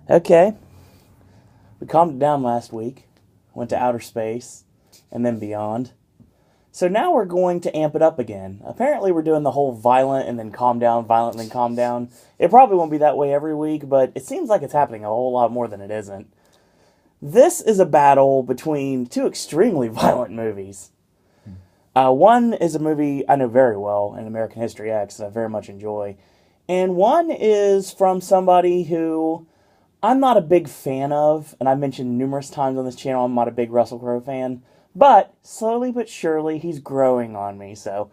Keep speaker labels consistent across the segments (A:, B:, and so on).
A: Okay, we calmed it down last week, went to outer space, and then beyond. So now we're going to amp it up again. Apparently, we're doing the whole violent and then calm down, violent and then calm down. It probably won't be that way every week, but it seems like it's happening a whole lot more than it isn't. This is a battle between two extremely violent movies. One is a movie I know very well, an American History X, that I very much enjoy. And one is from somebody who I'm not a big fan of, and I've mentioned numerous times on this channel I'm not a big Russell Crowe fan, but slowly but surely he's growing on me. So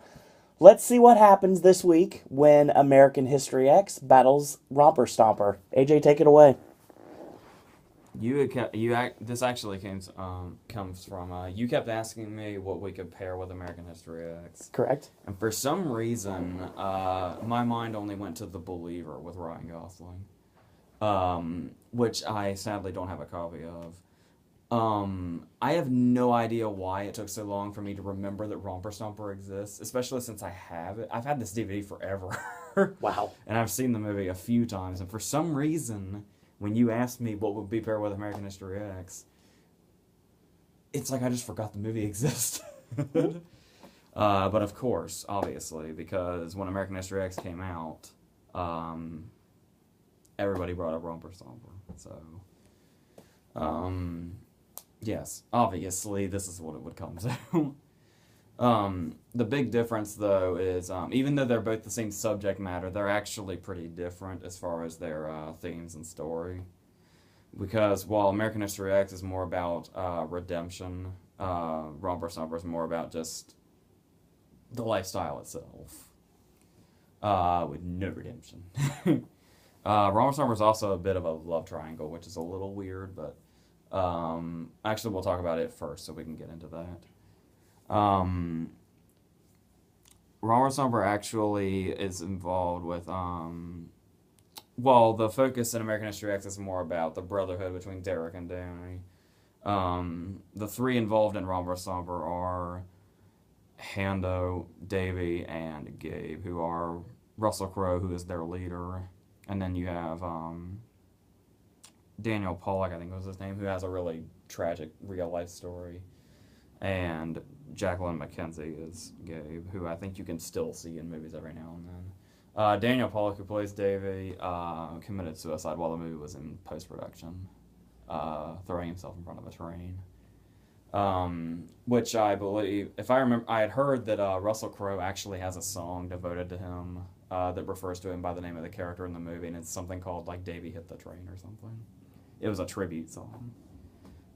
A: let's see what happens this week when American History X battles Romper Stomper. AJ, take it away.
B: This actually comes from you kept asking me what we could pair with American History X,
A: Correct?
B: and for some reason, my mind only went to The Believer with Ryan Gosling, which I sadly don't have a copy of. I have no idea why it took so long for me to remember that Romper Stomper exists, especially since I have it. I've had this DVD forever.
A: Wow.
B: And I've seen the movie a few times, and for some reason, when you asked me what would be paired with American History X, it's like I just forgot the movie existed. But of course, obviously, because when American History X came out, everybody brought up Romper Stomper. So, yes, obviously, this is what it would come to. The big difference, though, is even though they're both the same subject matter, they're actually pretty different as far as their themes and story. Because while American History X is more about redemption, Romper Stomper is more about just the lifestyle itself, with no redemption. Romper Stomper is also a bit of a love triangle, which is a little weird, but actually we'll talk about it first so we can get into that. Romper Stomper actually is involved with, well, the focus in American History X is more about the brotherhood between Derek and Danny. The three involved in Romper Stomper are Hando, Davy, and Gabe, who are Russell Crowe, who is their leader. And then you have Daniel Pollock, I think was his name, who has a really tragic real-life story. And Jacqueline McKenzie is Gabe, who I think you can still see in movies every now and then. Daniel Pollock, who plays Davy, committed suicide while the movie was in post-production, throwing himself in front of a train. Which I believe, if I remember, I had heard that Russell Crowe actually has a song devoted to him that refers to him by the name of the character in the movie, and it's something called, like, Davy Hit the Train or something. It was a tribute song.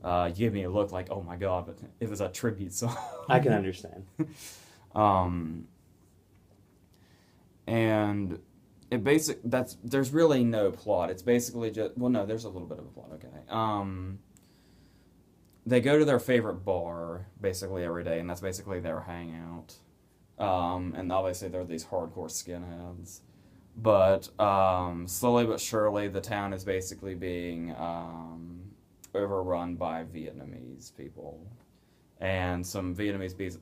B: You gave me a look like, oh my god, but it was a tribute song.
A: I can understand.
B: And there's really no plot. It's basically just, well, no, there's a little bit of a plot, okay. They go to their favorite bar basically every day, and that's basically their hangout. And obviously they're these hardcore skinheads. But slowly but surely, the town is basically being overrun by Vietnamese people. And some Vietnamese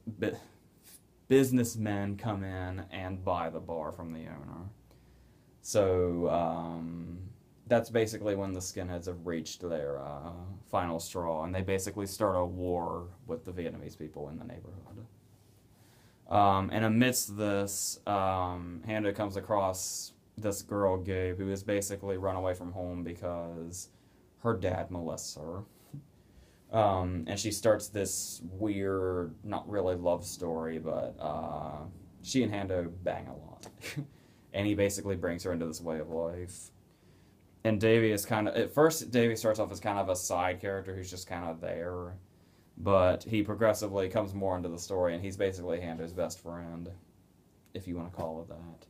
B: businessmen come in and buy the bar from the owner. So that's basically when the skinheads have reached their final straw, and they basically start a war with the Vietnamese people in the neighborhood. And amidst this, Handa comes across this girl, Gabe, who has basically run away from home because her dad molests her. And she starts this weird, not really love story, but she and Hando bang a lot. And he basically brings her into this way of life. And Davy is at first, Davy starts off as kind of a side character who's just kind of there. But he progressively comes more into the story, and he's basically Hando's best friend, if you want to call it that.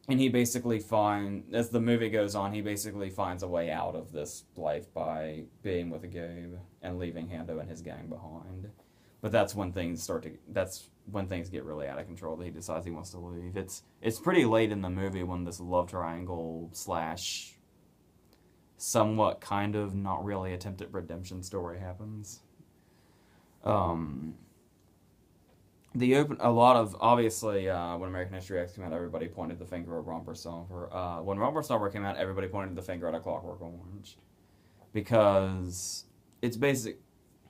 B: And he basically as the movie goes on, he basically finds a way out of this life by being with Gabe and leaving Hando and his gang behind. But that's when things get really out of control, that he decides he wants to leave. It's pretty late in the movie when this love triangle slash somewhat kind of not really attempted redemption story happens. a lot of, obviously, when American History X came out, everybody pointed the finger at Romper Stomper. When Romper Stomper came out, everybody pointed the finger at A Clockwork Orange. Because it's basic,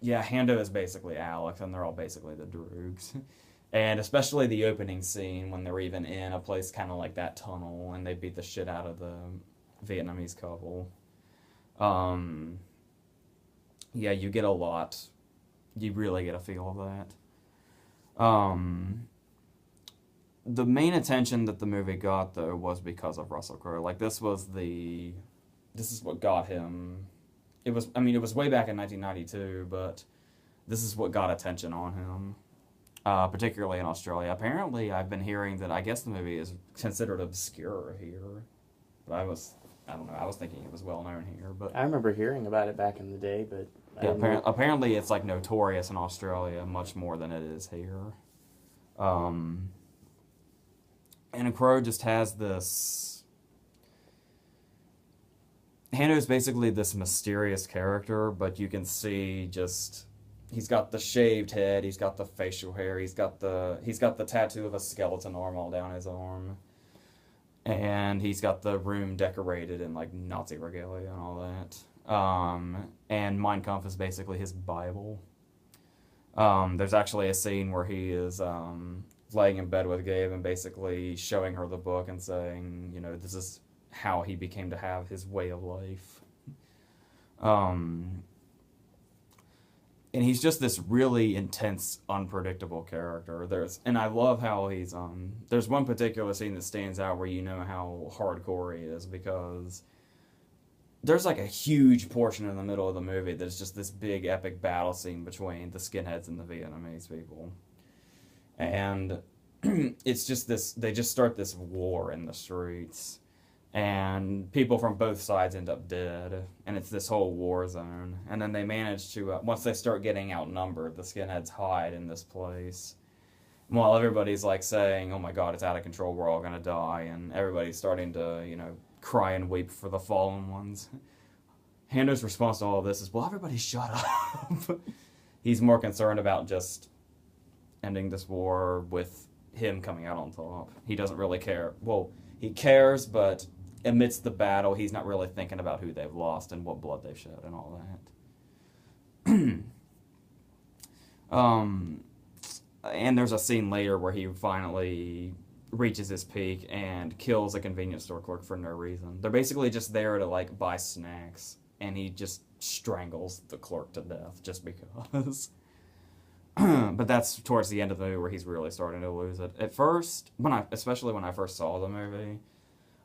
B: yeah, Hando is basically Alex, and they're all basically the Droogs. And especially the opening scene when they're even in a place kind of like that tunnel, and they beat the shit out of the Vietnamese couple. Yeah, you get a lot. You really get a feel of that. The main attention that the movie got, though, was because of Russell Crowe. Like, this is what got him. It was way back in 1992, but this is what got attention on him, particularly in Australia. Apparently, I've been hearing that I guess the movie is considered obscure here, but I don't know, I was thinking it was well known here, but
A: I remember hearing about it back in the day, but
B: yeah, apparently it's like notorious in Australia much more than it is here. And Crow just has this. Hando's basically this mysterious character, but you can see just he's got the shaved head, he's got the facial hair, he's got the tattoo of a skeleton arm all down his arm, and he's got the room decorated in like Nazi regalia and all that. And Mein Kampf is basically his Bible. There's actually a scene where he is laying in bed with Gabe and basically showing her the book and saying, you know, this is how he became to have his way of life. And he's just this really intense, unpredictable character. And I love how he's there's one particular scene that stands out where you know how hardcore he is, because there's like a huge portion in the middle of the movie that's just this big epic battle scene between the skinheads and the Vietnamese people. And it's just this, they just start this war in the streets. And people from both sides end up dead. And it's this whole war zone. And then they manage to, once they start getting outnumbered, the skinheads hide in this place. While everybody's like saying, oh my god, it's out of control, we're all gonna die. And everybody's starting to, you know, cry and weep for the fallen ones. Hando's response to all of this is, well, everybody shut up. He's more concerned about just ending this war with him coming out on top. He doesn't really care. Well, he cares, but amidst the battle, he's not really thinking about who they've lost and what blood they've shed and all that. And there's a scene later where he finally reaches his peak and kills a convenience store clerk for no reason. They're basically just there to like buy snacks, and he just strangles the clerk to death just because. But that's towards the end of the movie where he's really starting to lose it. At first, especially when I first saw the movie,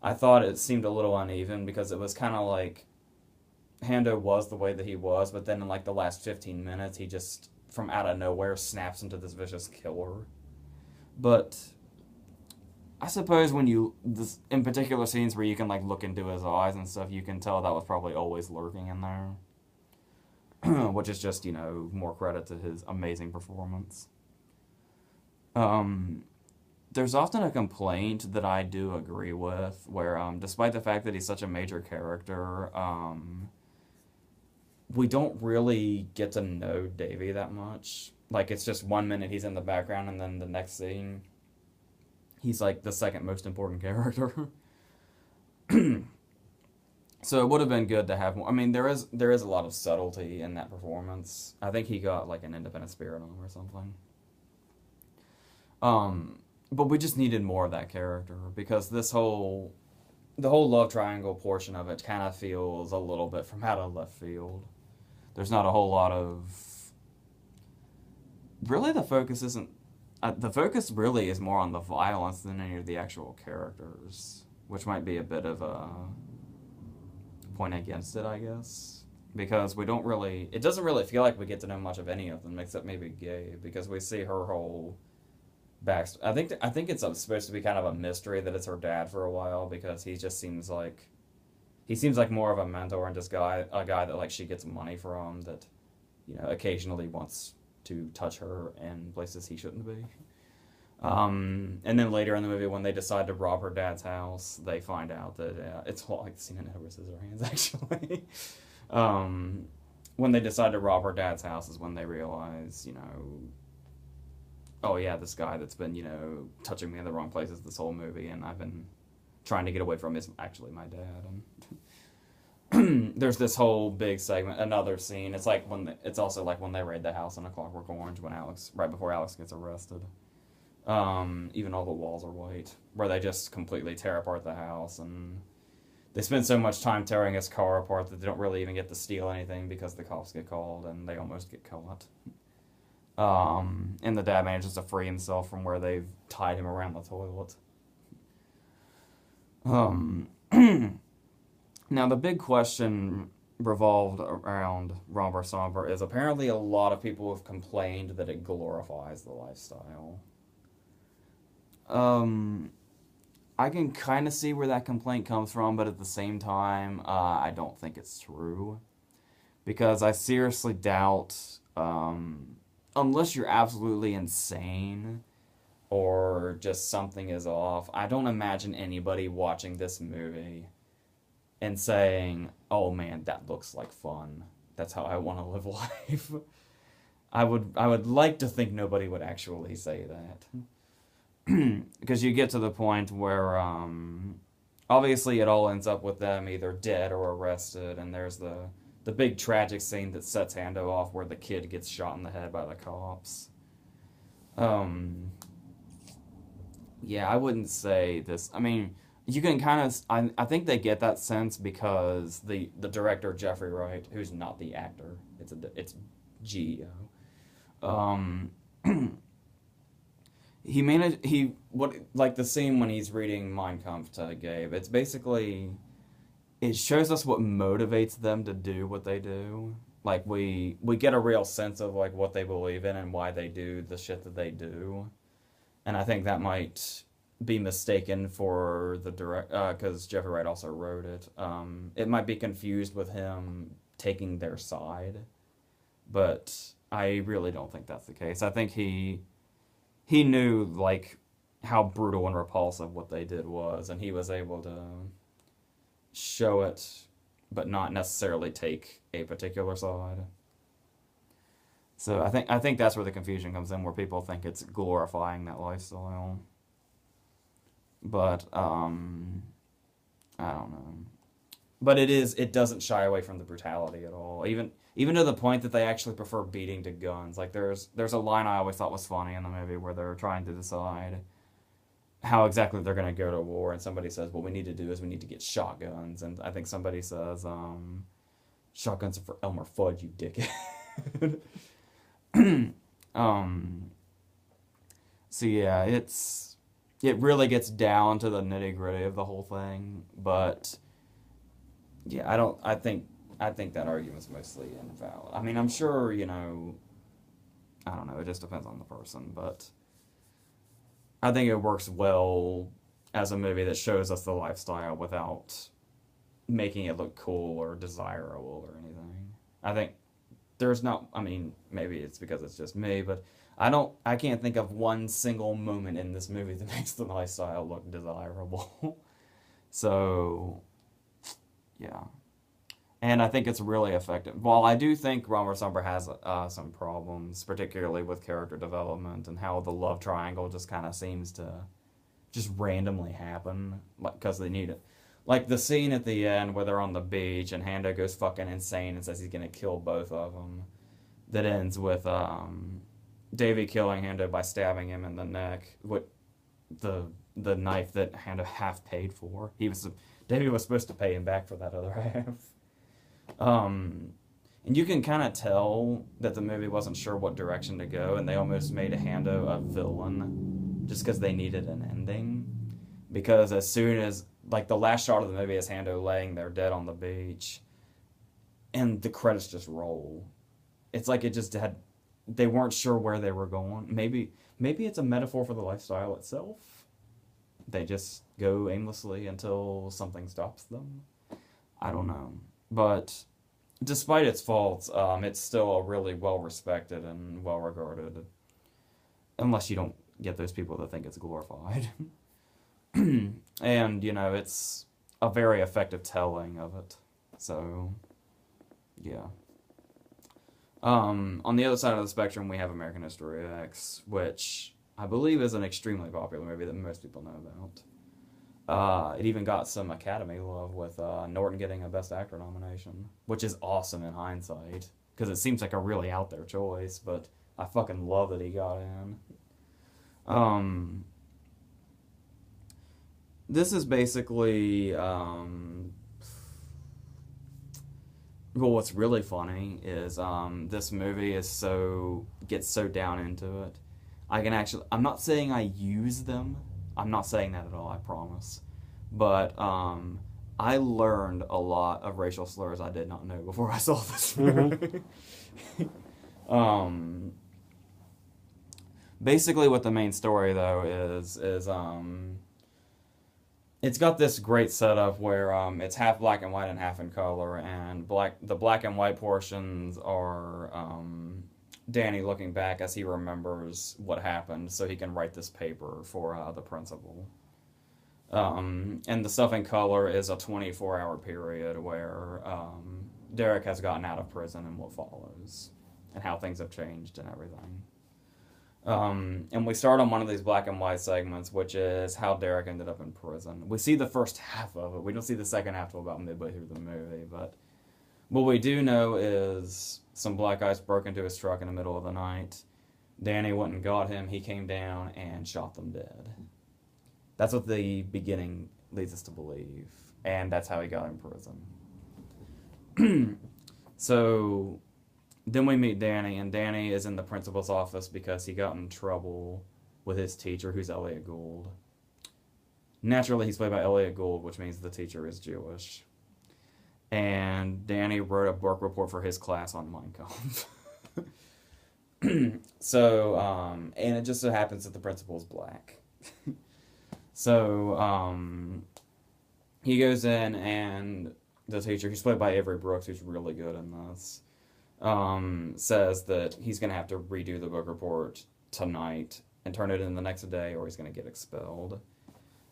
B: I thought it seemed a little uneven because it was kind of like Hando was the way that he was, but then in like the last 15 minutes, he just from out of nowhere snaps into this vicious killer. But I suppose in particular scenes where you can like look into his eyes and stuff, you can tell that was probably always lurking in there. Which is just, you know, more credit to his amazing performance. There's often a complaint that I do agree with, where despite the fact that he's such a major character, we don't really get to know Davy that much. Like, it's just 1 minute he's in the background, and then the next scene, he's like the second most important character. So it would have been good to have more. I mean, there is a lot of subtlety in that performance. I think he got like an Independent Spirit on him or something. But we just needed more of that character, because the whole love triangle portion of it kind of feels a little bit from out of left field. There's not a whole lot of. Really, the focus isn't. The focus really is more on the violence than any of the actual characters, which might be a bit of a point against it, I guess, because we don't really. It doesn't really feel like we get to know much of any of them except maybe Gabe, because we see her whole backstory. I think it's supposed to be kind of a mystery that it's her dad for a while, because he just seems like more of a mentor and just a guy that like she gets money from, that, you know, occasionally wants to touch her in places he shouldn't be. And then later in the movie, when they decide to rob her dad's house, they find out that it's like the scene in Edward Scissorhands, actually. When they decide to rob her dad's house is when they realize, you know, oh yeah, this guy that's been, touching me in the wrong places this whole movie, and I've been trying to get away from is actually my dad. And there's this whole big segment, another scene. It's also like when they raid the house in A Clockwork Orange right before Alex gets arrested. Even all the walls are white, where they just completely tear apart the house, and they spend so much time tearing his car apart that they don't really even get to steal anything because the cops get called and they almost get caught. And the dad manages to free himself from where they've tied him around the toilet. Now, the big question revolved around Romper Stomper is apparently a lot of people have complained that it glorifies the lifestyle. I can kind of see where that complaint comes from, but at the same time, I don't think it's true. Because I seriously doubt, unless you're absolutely insane or just something is off, I don't imagine anybody watching this movie and saying, oh man, that looks like fun. That's how I want to live life. I would like to think nobody would actually say that. Because you get to the point where, obviously it all ends up with them either dead or arrested, and there's the big tragic scene that sets Hando off where the kid gets shot in the head by the cops. Yeah, I wouldn't say this. I mean, you can kind of... I think they get that sense because the director, Jeffrey Wright, who's not the actor, it's GEO. Like the scene when he's reading Mein Kampf to Gabe, it's basically... It shows us what motivates them to do what they do. Like, we get a real sense of, like, what they believe in and why they do the shit that they do. And I think that might be mistaken for the because Jeffrey Wright also wrote it. It might be confused with him taking their side. But I really don't think that's the case. I think he knew, like, how brutal and repulsive what they did was, and he was able to show it, but not necessarily take a particular side. So I think that's where the confusion comes in, where people think it's glorifying that lifestyle. But I don't know. But it doesn't shy away from the brutality at all. Even to the point that they actually prefer beating to guns. Like there's a line I always thought was funny in the movie where they're trying to decide how exactly they're going to go to war, and somebody says, what we need to do is we need to get shotguns, and I think somebody says, shotguns are for Elmer Fudd, you dickhead. So yeah, it really gets down to the nitty-gritty of the whole thing, but yeah, I think that argument's mostly invalid. I mean, I'm sure, I don't know, it just depends on the person, but I think it works well as a movie that shows us the lifestyle without making it look cool or desirable or anything. I think there's not, I mean, maybe it's because it's just me, but I can't think of one single moment in this movie that makes the lifestyle look desirable. So, yeah. And I think it's really effective. While I do think Romper Stomper has some problems, particularly with character development and how the love triangle just kind of seems to just randomly happen, because they need it. Like the scene at the end where they're on the beach and Hando goes fucking insane and says he's gonna kill both of them. That ends with Davey killing Hando by stabbing him in the neck with the knife that Hando half paid for. Davey was supposed to pay him back for that other half. And you can kind of tell that the movie wasn't sure what direction to go, and they almost made Hando a villain just because they needed an ending. Because as soon as, like, the last shot of the movie is Hando laying there dead on the beach, and the credits just roll. It's like it just had, they weren't sure where they were going. Maybe it's a metaphor for the lifestyle itself. They just go aimlessly until something stops them. I don't know. But despite its faults, it's still a really well-respected and well-regarded. Unless you don't get those people that think it's glorified. And, it's a very effective telling of it. So, yeah. On the other side of the spectrum, we have American History X, which I believe is an extremely popular movie that most people know about. It even got some Academy love with Norton getting a Best Actor nomination, which is awesome in hindsight, because it seems like a really out there choice, but I fucking love that he got in. This is basically, well, what's really funny is this movie gets so down into it. I'm not saying I use them. I'm not saying that at all, I promise. But I learned a lot of racial slurs I did not know before I saw this movie. Basically, what the main story, though, is it's got this great setup where it's half black and white and half in color, and the black and white portions are Danny looking back as he remembers what happened so he can write this paper for the principal. And the stuff in color is a 24-hour period where Derek has gotten out of prison and what follows, and how things have changed and everything. And we start on one of these black and white segments, which is how Derek ended up in prison. We see the first half of it. We don't see the second half till about midway through the movie, but what we do know is some black guys broke into his truck in the middle of the night. Danny went and got him. He came down and shot them dead. That's what the beginning leads us to believe, and that's how he got in prison. So then we meet Danny, and Danny is in the principal's office because he got in trouble with his teacher, who's Elliot Gould. Naturally, he's played by Elliot Gould, which means the teacher is Jewish. And Danny wrote a work report for his class on Mein Kampf. So, and it just so happens that the principal's black. So, he goes in, and the teacher, who's played by Avery Brooks, who's really good in this, says that he's going to have to redo the book report tonight and turn it in the next day, or he's going to get expelled.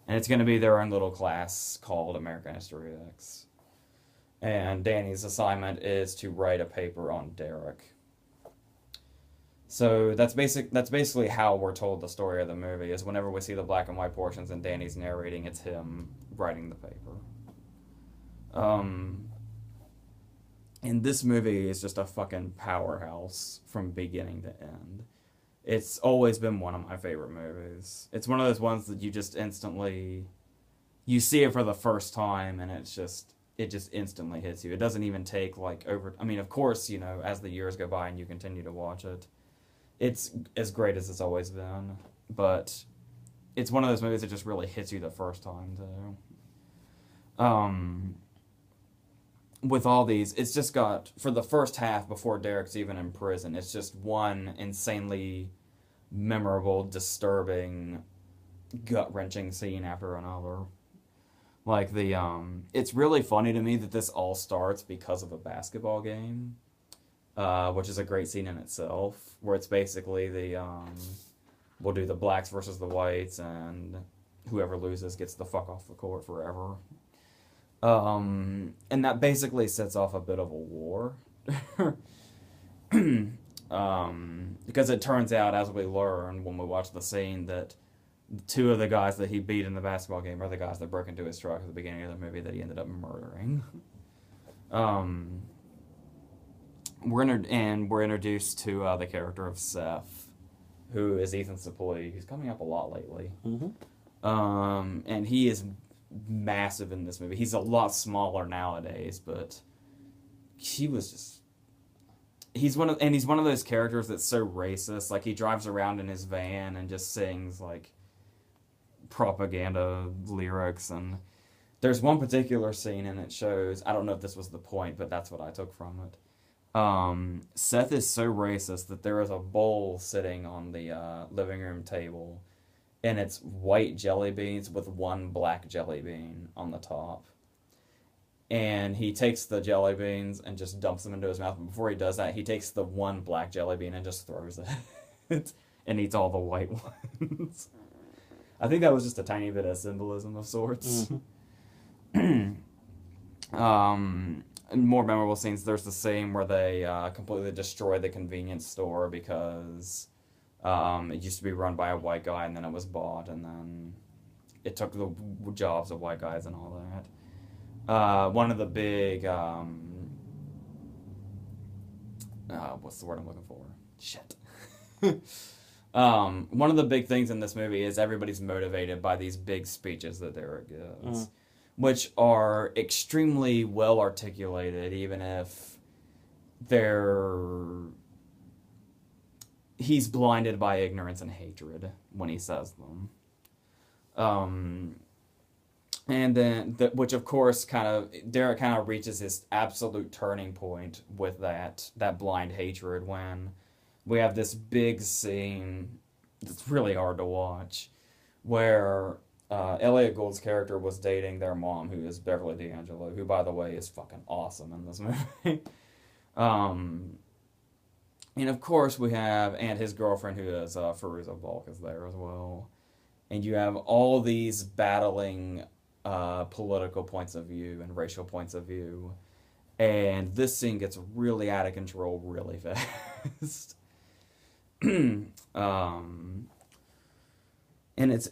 B: And it's going to be their own little class called American History X. And Danny's assignment is to write a paper on Derek. So that's basically how we're told the story of the movie, is whenever we see the black and white portions and Danny's narrating, it's him writing the paper. And this movie is just a fucking powerhouse from beginning to end. It's always been one of my favorite movies. It's one of those ones that you just instantly, you see it for the first time and it just instantly hits you. It doesn't even take of course, as the years go by and you continue to watch it, it's as great as it's always been. But it's one of those movies that just really hits you the first time too. With all these, it's just got, for the first half before Derek's even in prison, it's just one insanely memorable, disturbing, gut-wrenching scene after another. Like it's really funny to me that this all starts because of a basketball game, which is a great scene in itself, where it's basically we'll do the blacks versus the whites, and whoever loses gets the fuck off the court forever. And that basically sets off a bit of a war. Because it turns out, as we learn when we watch the scene, that two of the guys that he beat in the basketball game are the guys that broke into his truck at the beginning of the movie that he ended up murdering. We're introduced to the character of Seth, who is Ethan Suplee, who's coming up a lot lately. Mm-hmm. And he is massive in this movie. He's a lot smaller nowadays, but he was just... He's one of those characters that's so racist. Like, he drives around in his van and just sings, like, propaganda lyrics, and there's one particular scene, and it shows, I don't know if this was the point, but that's what I took from it. Seth is so racist that there is a bowl sitting on the living room table, and it's white jelly beans with one black jelly bean on the top. And he takes the jelly beans and just dumps them into his mouth. But before he does that, he takes the one black jelly bean and just throws it and eats all the white ones. I think that was just a tiny bit of symbolism of sorts. Mm-hmm. more memorable scenes, there's the scene where they completely destroy the convenience store because it used to be run by a white guy and then it was bought and then it took the jobs of white guys and all that. One of the big, what's the word I'm looking for? Shit. One of the big things in this movie is everybody's motivated by these big speeches that Derek gives, which are extremely well articulated, even if he's blinded by ignorance and hatred when he says them. And then, which of course Derek kind of reaches his absolute turning point with that blind hatred when we have this big scene that's really hard to watch, where Elliot Gould's character was dating their mom, who is Beverly D'Angelo, who, by the way, is fucking awesome in this movie. And of course and his girlfriend, who is Fairuza Balk, is there as well. And you have all these battling political points of view and racial points of view. And this scene gets really out of control really fast. And it's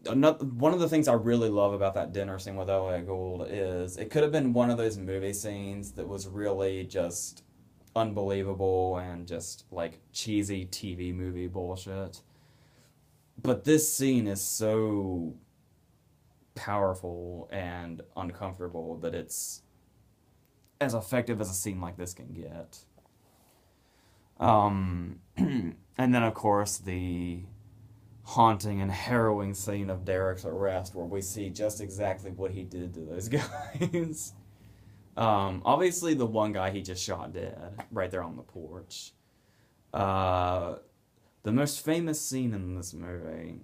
B: another one of the things I really love about that dinner scene with Elliot Gould is it could have been one of those movie scenes that was really just unbelievable and just like cheesy TV movie bullshit. But this scene is so powerful and uncomfortable that it's as effective as a scene like this can get. And then, of course, the haunting and harrowing scene of Derek's arrest, where we see just exactly what he did to those guys. Obviously, the one guy he just shot dead right there on the porch. The most famous scene in this movie,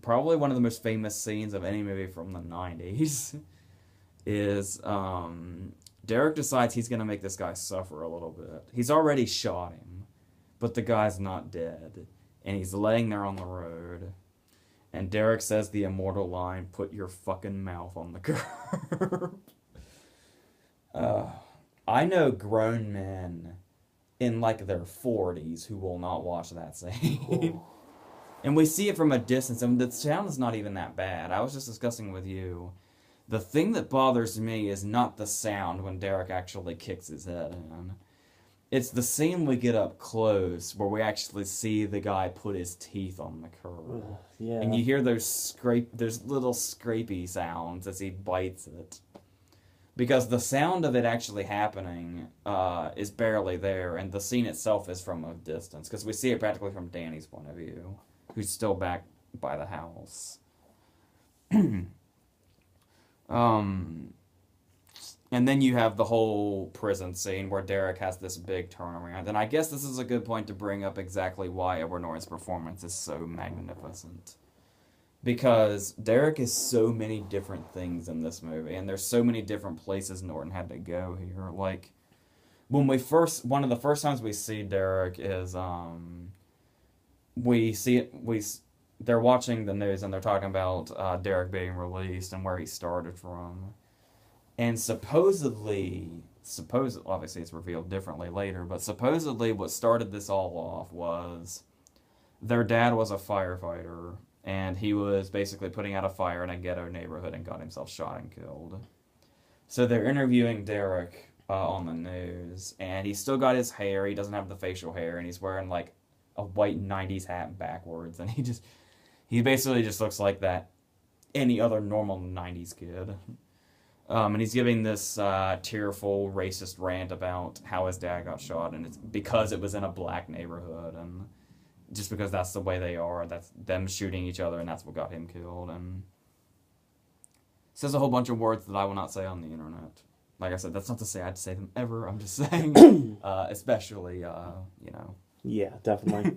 B: probably one of the most famous scenes of any movie from the 90s, is Derek decides he's going to make this guy suffer a little bit. He's already shot him, but the guy's not dead, and he's laying there on the road, and Derek says the immortal line, "Put your fucking mouth on the curb." I know grown men in like their 40s who will not watch that scene. And we see it from a distance, and the sound is not even that bad. I was just discussing with you, the thing that bothers me is not the sound when Derek actually kicks his head in. It's the scene we get up close where we actually see the guy put his teeth on the curb.
A: Yeah.
B: And you hear those little scrapey sounds as he bites it. Because the sound of it actually happening is barely there, and the scene itself is from a distance. Because we see it practically from Danny's point of view, who's still back by the house. And then you have the whole prison scene where Derek has this big turnaround. And I guess this is a good point to bring up exactly why Edward Norton's performance is so magnificent. Because Derek is so many different things in this movie, and there's so many different places Norton had to go here. Like, one of the first times we see Derek is, they're watching the news and they're talking about Derek being released and where he started from. And supposedly, obviously it's revealed differently later, but supposedly what started this all off was their dad was a firefighter, and he was basically putting out a fire in a ghetto neighborhood and got himself shot and killed. So they're interviewing Derek on the news, and he's still got his hair, he doesn't have the facial hair, and he's wearing like a white 90s hat backwards, and he basically just looks like any other normal 90s kid. And he's giving this tearful, racist rant about how his dad got shot, and it's because it was in a black neighborhood, and just because that's the way they are, that's them shooting each other, and that's what got him killed, and says a whole bunch of words that I will not say on the internet. Like I said, that's not to say I'd say them ever, I'm just saying, especially,
A: Yeah, definitely.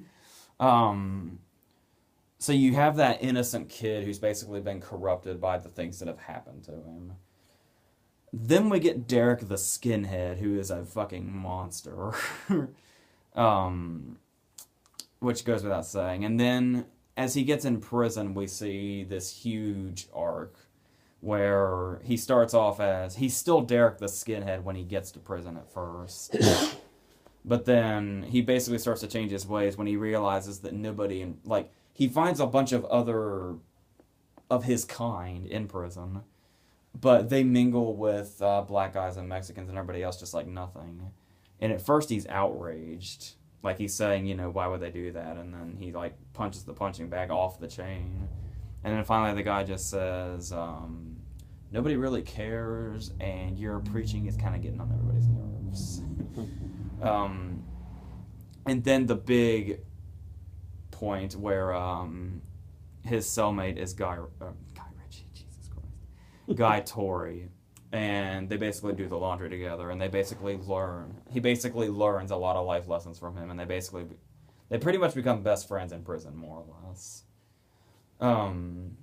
B: So you have that innocent kid who's basically been corrupted by the things that have happened to him. Then we get Derek the skinhead, who is a fucking monster. Which goes without saying. And then, as he gets in prison, we see this huge arc where he starts off as, he's still Derek the skinhead when he gets to prison at first. But then he basically starts to change his ways when he realizes that nobody, he finds a bunch of other of his kind in prison, but they mingle with black guys and Mexicans and everybody else just like nothing. And at first he's outraged. Like, he's saying, why would they do that? And then he, punches the punching bag off the chain. And then finally the guy just says, nobody really cares, and your preaching is kind of getting on everybody's nerves. And then the big point where his cellmate is Guy Ritchie, Jesus Christ, Guy Torrey, and they basically do the laundry together, and he basically learns a lot of life lessons from him, and they pretty much become best friends in prison, more or less. And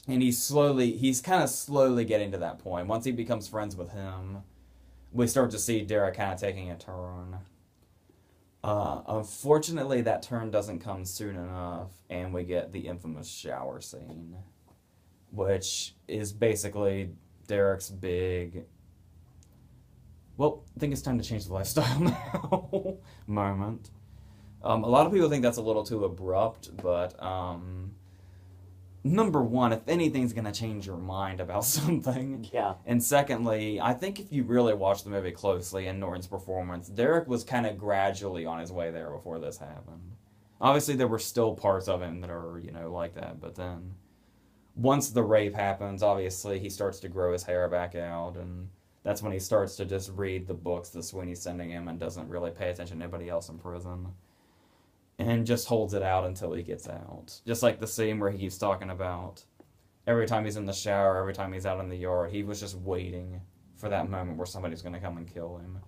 B: he's kind of slowly getting to that point. Once he becomes friends with him, we start to see Derek kind of taking a turn. Unfortunately, that turn doesn't come soon enough, and we get the infamous shower scene, which is basically Derek's big, well, I think it's time to change the lifestyle now moment. A lot of people think that's a little too abrupt, but number one, if anything's going to change your mind about something.
A: Yeah.
B: And secondly, I think if you really watch the movie closely and Norton's performance, Derek was kind of gradually on his way there before this happened. Obviously, there were still parts of him that are, like that, but then once the rape happens, obviously, he starts to grow his hair back out, and that's when he starts to just read the books that Sweeney's sending him and doesn't really pay attention to anybody else in prison. And just holds it out until he gets out. Just like the scene where he keeps talking about every time he's in the shower, every time he's out in the yard, he was just waiting for that moment where somebody's going to come and kill him.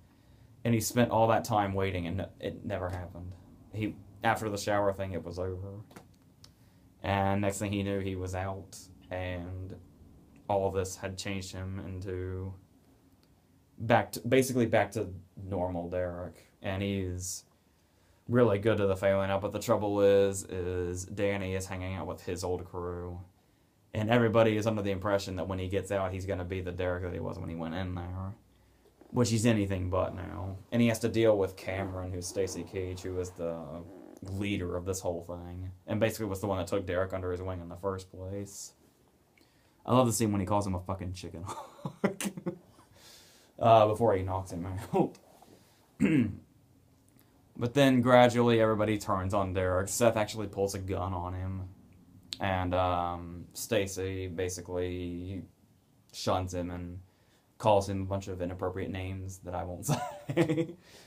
B: And he spent all that time waiting, and it never happened. After the shower thing, it was over. And next thing he knew, he was out, and all of this had changed him into basically back to normal Derek. And he's really good to the family now, but the trouble is Danny is hanging out with his old crew, and everybody is under the impression that when he gets out, he's going to be the Derek that he was when he went in there, which he's anything but now. And he has to deal with Cameron, who's Stacy Keach, who is the leader of this whole thing, and basically was the one that took Derek under his wing in the first place. I love the scene when he calls him a fucking chicken hawk before he knocks him out. But then gradually everybody turns on Derek. Seth actually pulls a gun on him, and Stacy basically shuns him and calls him a bunch of inappropriate names that I won't say.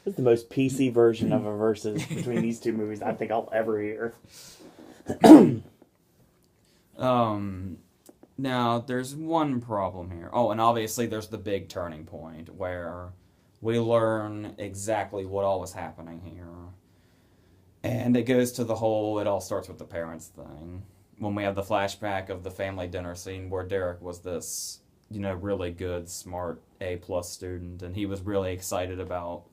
A: It's the most PC version of a versus between these two movies I think I'll ever hear.
B: Now, there's one problem here. Oh, and obviously there's the big turning point where we learn exactly what all was happening here. And it goes to the whole, it all starts with the parents thing. When we have the flashback of the family dinner scene where Derek was this, really good, smart, A+ student, and he was really excited about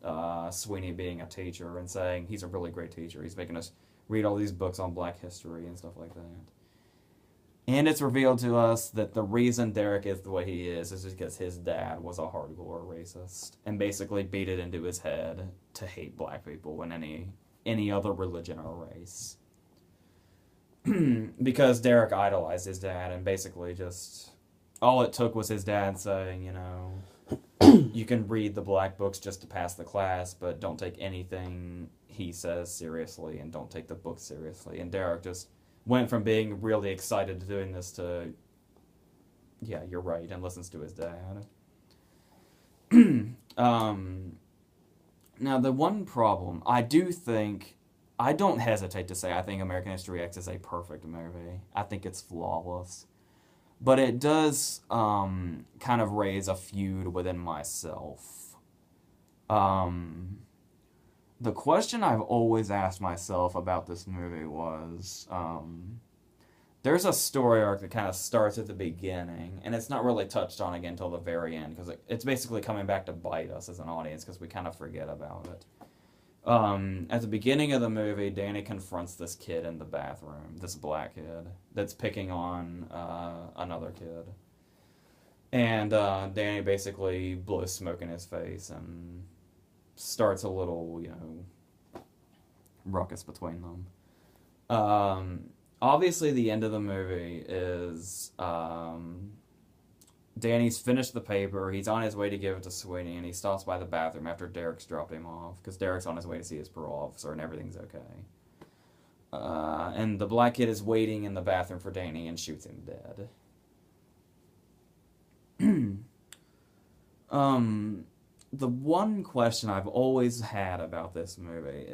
B: Sweeney being a teacher and saying he's a really great teacher. He's making us read all these books on black history and stuff like that. And it's revealed to us that the reason Derek is the way he is because his dad was a hardcore racist and basically beat it into his head to hate black people and any other religion or race. Because Derek idolized his dad, and basically just all it took was his dad saying, you can read the black books just to pass the class, but don't take anything he says seriously and don't take the book seriously. And Derek just went from being really excited to doing this to, yeah, you're right, and listens to his dad. Now, the one problem, I don't hesitate to say I think American History X is a perfect movie. I think it's flawless. But it does kind of raise a feud within myself. The question I've always asked myself about this movie was, there's a story arc that kind of starts at the beginning, and it's not really touched on again until the very end, because it's basically coming back to bite us as an audience, because we kind of forget about it. At the beginning of the movie, Danny confronts this kid in the bathroom, this black kid that's picking on another kid. And Danny basically blows smoke in his face and starts a little, ruckus between them. Obviously, the end of the movie is Danny's finished the paper. He's on his way to give it to Sweeney, and he stops by the bathroom after Derek's dropped him off, because Derek's on his way to see his parole officer, and everything's okay. And the black kid is waiting in the bathroom for Danny and shoots him dead. The one question I've always had about this movie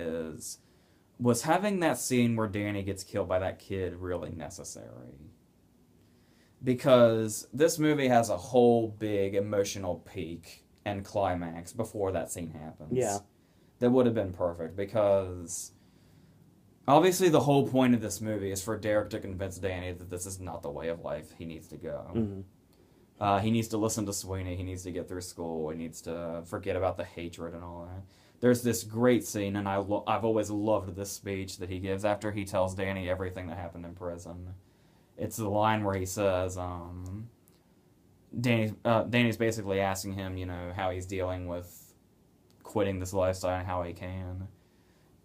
B: was having that scene where Danny gets killed by that kid really necessary? Because this movie has a whole big emotional peak and climax before that scene happens.
A: Yeah.
B: That would have been perfect, because obviously the whole point of this movie is for Derek to convince Danny that this is not the way of life he needs to go.
A: Mm-hmm.
B: He needs to listen to Sweeney. He needs to get through school. He needs to forget about the hatred and all that. There's this great scene, and I've always loved this speech that he gives after he tells Danny everything that happened in prison. It's the line where he says, Danny's basically asking him, how he's dealing with quitting this lifestyle and how he can.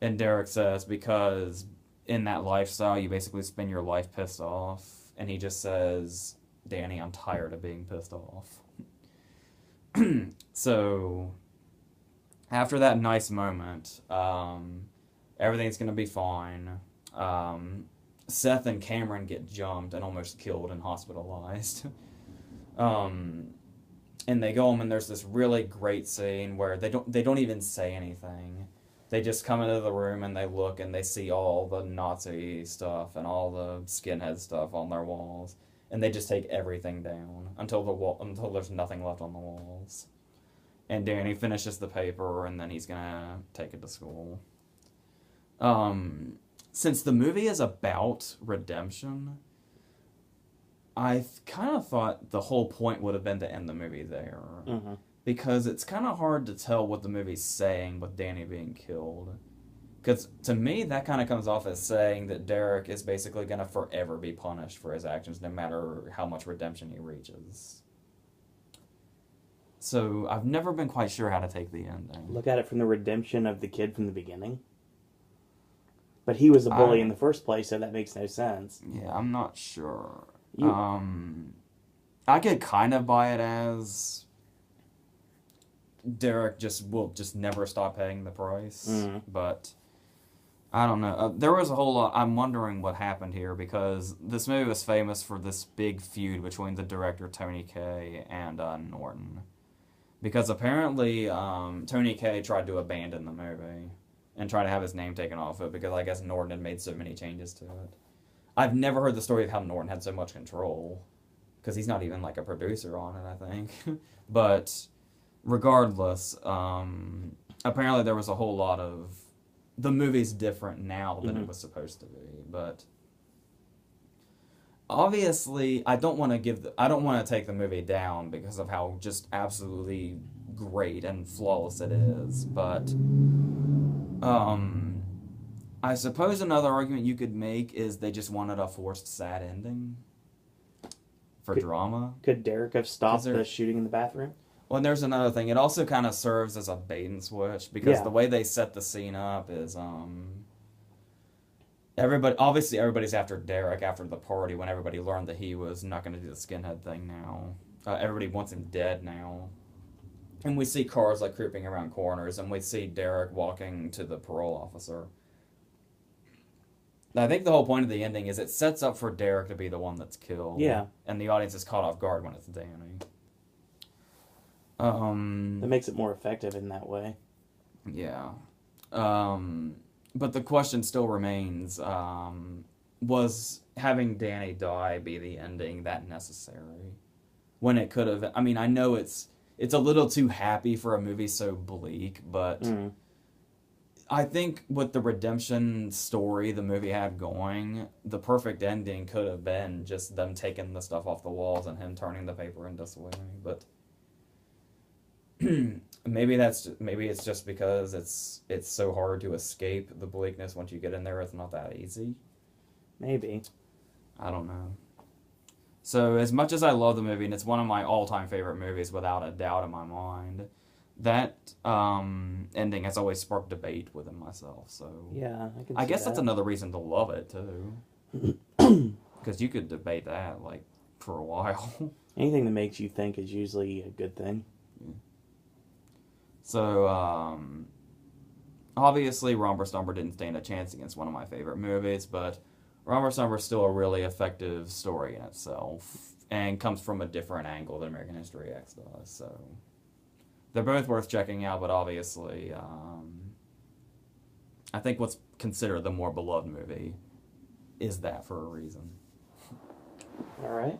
B: And Derek says, because in that lifestyle, you basically spend your life pissed off. And he just says, Danny, I'm tired of being pissed off. So, after that nice moment, everything's going to be fine. Seth and Cameron get jumped and almost killed and hospitalized. And they go home, and there's this really great scene where they don't even say anything. They just come into the room and they look and they see all the Nazi stuff and all the skinhead stuff on their walls, and they just take everything down until there's nothing left on the walls. And Danny finishes the paper, and then he's gonna take it to school. Since the movie is about redemption, I kind of thought the whole point would have been to end the movie there.
A: Mm-hmm.
B: Because it's kind of hard to tell what the movie's saying with Danny being killed. Because to me, that kind of comes off as saying that Derek is basically going to forever be punished for his actions, no matter how much redemption he reaches. So I've never been quite sure how to take the ending.
A: Look at it from the redemption of the kid from the beginning. But he was a bully in the first place, so that makes no sense.
B: Yeah, I'm not sure. I could kind of buy it as Derek will just never stop paying the price.
A: Mm-hmm.
B: But I don't know. There was a whole lot. I'm wondering what happened here, because this movie was famous for this big feud between the director Tony Kaye and Norton. Because apparently Tony Kaye tried to abandon the movie and try to have his name taken off it, because I guess Norton had made so many changes to it. I've never heard the story of how Norton had so much control, because he's not even like a producer on it, I think. But regardless, apparently there was a whole lot of... The movie's different now than it was supposed to be, but... Obviously, I don't want to take the movie down because of how just absolutely great and flawless it is, but I suppose another argument you could make is they just wanted a forced sad ending for drama.
A: Could Derek have stopped the shooting in the bathroom?
B: Well, and there's another thing. It also kind of serves as a bait and switch, because the way they set the scene up is everybody's after Derek after the party, when everybody learned that he was not going to do the skinhead thing now. Everybody wants him dead now. And we see cars like creeping around corners, and we see Derek walking to the parole officer. I think the whole point of the ending is it sets up for Derek to be the one that's killed.
A: Yeah.
B: And the audience is caught off guard when it's Danny.
A: That makes it more effective in that way.
B: Yeah. But the question still remains, was having Danny die be the ending that necessary? When it could have... I mean, I know it's a little too happy for a movie so bleak, but I think with the redemption story the movie had going, the perfect ending could have been just them taking the stuff off the walls and him turning the paper into Sweeney, but... maybe it's just because it's so hard to escape the bleakness once you get in there. It's not that easy.
A: Maybe.
B: I don't know. So as much as I love the movie, and it's one of my all-time favorite movies without a doubt in my mind, that ending has always sparked debate within myself. So
A: yeah,
B: I guess that's another reason to love it too, because you could debate that like for a while.
A: Anything that makes you think is usually a good thing.
B: Yeah. So obviously, Romper Stomper didn't stand a chance against one of my favorite movies, but Romper Stomper is still a really effective story in itself, and comes from a different angle than American History X does. So they're both worth checking out, but obviously, I think what's considered the more beloved movie is that for a reason.
A: All right.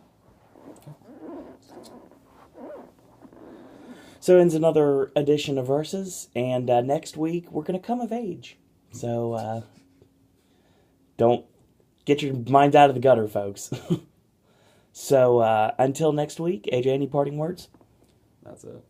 A: So ends another edition of Versus, and next week we're going to come of age. So don't get your minds out of the gutter, folks. So until next week, AJ, any parting words?
B: That's it.